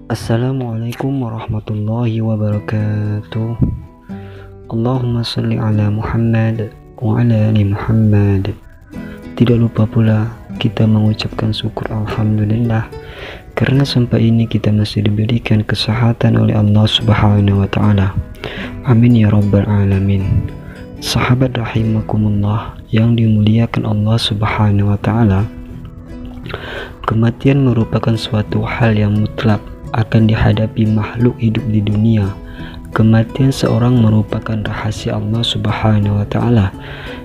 Assalamualaikum warahmatullahi wabarakatuh. Allahumma salli ala Muhammad wa ala ali Muhammad. Tidak lupa pula kita mengucapkan syukur alhamdulillah karena sampai ini kita masih diberikan kesehatan oleh Allah Subhanahu wa taala. Amin ya rabbal alamin. Sahabat rahimakumullah yang dimuliakan Allah Subhanahu wa taala, kematian merupakan suatu hal yang mutlak akan dihadapi makhluk hidup di dunia. Kematian seorang merupakan rahasia Allah Subhanahu wa taala.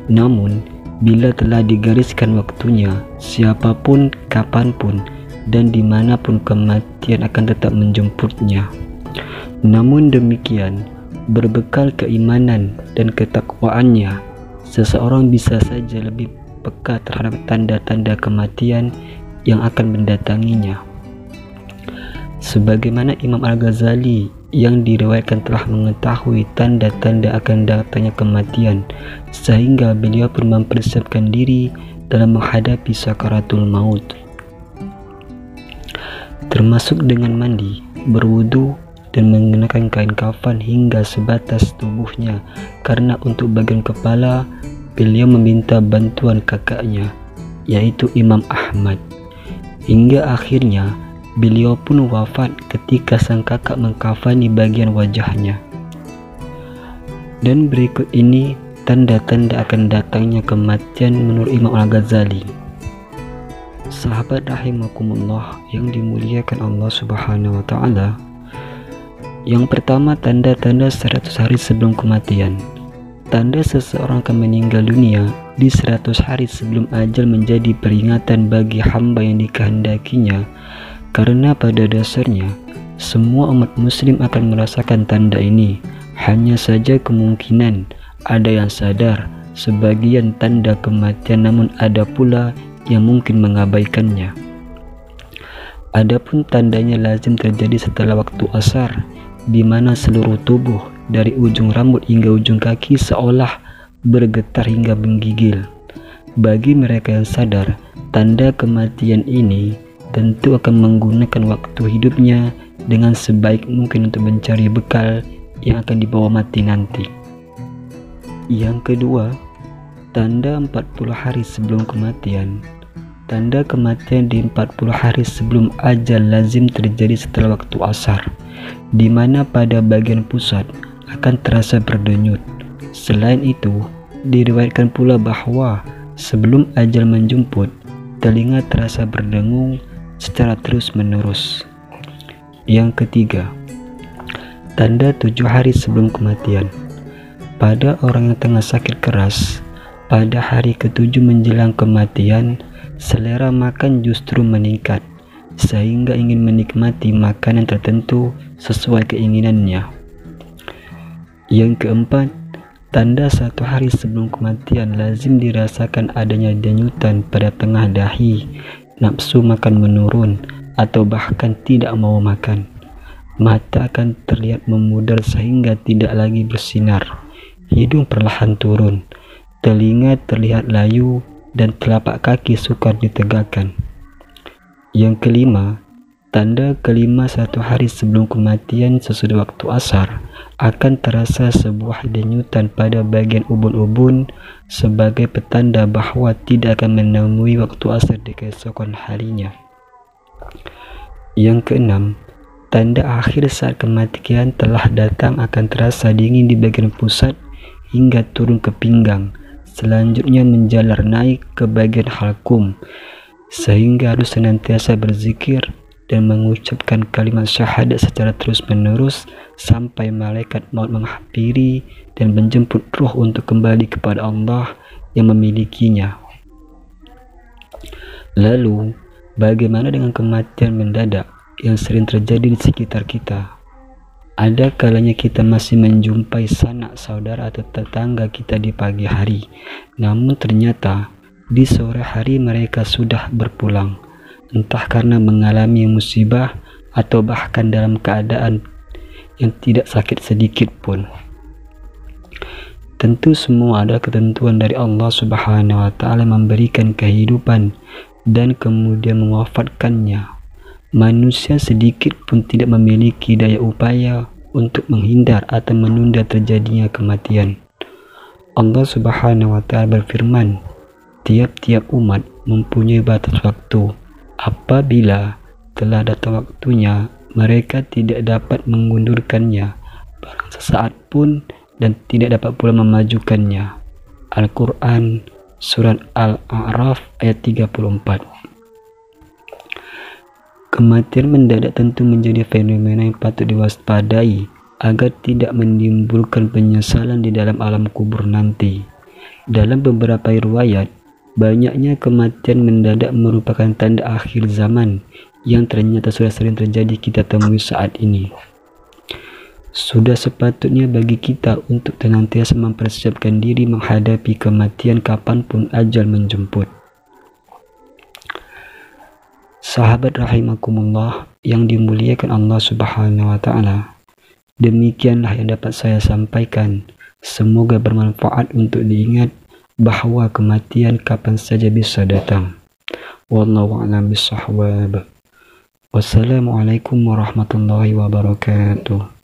Namun, bila telah digariskan waktunya, siapapun, kapanpun, dan dimanapun kematian akan tetap menjemputnya. Namun demikian, berbekal keimanan dan ketakwaannya, seseorang bisa saja lebih peka terhadap tanda-tanda kematian yang akan mendatanginya. Sebagaimana Imam Al-Ghazali yang diriwayatkan telah mengetahui tanda-tanda akan datangnya kematian, sehingga beliau pun mempersiapkan diri dalam menghadapi sakaratul maut, termasuk dengan mandi, berwudu, dan mengenakan kain kafan hingga sebatas tubuhnya, karena untuk bagian kepala beliau meminta bantuan kakaknya, yaitu Imam Ahmad, hingga akhirnya beliau pun wafat ketika sang kakak mengkafani bagian wajahnya. Dan berikut ini tanda-tanda akan datangnya kematian menurut Imam Al-Ghazali. Sahabat rahimakumullah yang dimuliakan Allah Subhanahu wa taala, yang pertama, tanda-tanda 100 hari sebelum kematian. Tanda seseorang akan meninggal dunia di 100 hari sebelum ajal menjadi peringatan bagi hamba yang dikehendakinya, karena pada dasarnya semua umat muslim akan merasakan tanda ini. Hanya saja kemungkinan ada yang sadar sebagian tanda kematian, namun ada pula yang mungkin mengabaikannya. Adapun tandanya lazim terjadi setelah waktu asar, di mana seluruh tubuh dari ujung rambut hingga ujung kaki seolah bergetar hingga menggigil. Bagi mereka yang sadar, tanda kematian ini tentu akan menggunakan waktu hidupnya dengan sebaik mungkin untuk mencari bekal yang akan dibawa mati nanti. Yang kedua, tanda 40 hari sebelum kematian. Tanda kematian di 40 hari sebelum ajal lazim terjadi setelah waktu asar, di mana pada bagian pusat akan terasa berdenyut. Selain itu, diriwayatkan pula bahwa sebelum ajal menjemput, telinga terasa berdengung secara terus-menerus. Yang ketiga, tanda 7 hari sebelum kematian. Pada orang yang tengah sakit keras, pada hari ke-7 menjelang kematian, selera makan justru meningkat, sehingga ingin menikmati makanan tertentu sesuai keinginannya. Yang keempat, tanda 1 hari sebelum kematian lazim dirasakan adanya denyutan pada tengah dahi, nafsu makan menurun, atau bahkan tidak mau makan. Mata akan terlihat memudar sehingga tidak lagi bersinar, hidung perlahan turun, telinga terlihat layu, dan telapak kaki sukar ditegakkan. Yang kelima, tanda kelima 1 hari sebelum kematian sesudah waktu asar, akan terasa sebuah denyutan pada bagian ubun-ubun sebagai petanda bahwa tidak akan menemui waktu asar di keesokan harinya. Yang keenam, tanda akhir saat kematian telah datang akan terasa dingin di bagian pusat hingga turun ke pinggang, selanjutnya menjalar naik ke bagian halkum, sehingga harus senantiasa berzikir dan mengucapkan kalimat syahadat secara terus-menerus sampai malaikat maut menghampiri dan menjemput ruh untuk kembali kepada Allah yang memilikinya. Lalu, bagaimana dengan kematian mendadak yang sering terjadi di sekitar kita? Ada kalanya kita masih menjumpai sanak saudara atau tetangga kita di pagi hari, namun ternyata di sore hari mereka sudah berpulang, entah karena mengalami musibah atau bahkan dalam keadaan yang tidak sakit sedikit pun. Tentu semua ada ketentuan dari Allah Subhanahu wa taala memberikan kehidupan dan kemudian mewafatkannya. Manusia sedikit pun tidak memiliki daya upaya untuk menghindar atau menunda terjadinya kematian. Allah Subhanahu wa Ta'ala berfirman, tiap-tiap umat mempunyai batas waktu. Apabila telah datang waktunya, mereka tidak dapat mengundurkannya barang sesaat pun dan tidak dapat pula memajukannya. Al-Quran Surat Al-A'raf ayat 34. Kematian mendadak tentu menjadi fenomena yang patut diwaspadai agar tidak menimbulkan penyesalan di dalam alam kubur nanti. Dalam beberapa riwayat, banyaknya kematian mendadak merupakan tanda akhir zaman yang ternyata sudah sering terjadi kita temui saat ini. Sudah sepatutnya bagi kita untuk senantiasa mempersiapkan diri menghadapi kematian kapanpun ajal menjemput. Sahabat rahimakumullah yang dimuliakan Allah Subhanahu wa Ta'ala, demikianlah yang dapat saya sampaikan. Semoga bermanfaat untuk diingat bahwa kematian kapan saja bisa datang. Wallahu a'lam bishawab. Wassalamualaikum warahmatullahi wabarakatuh.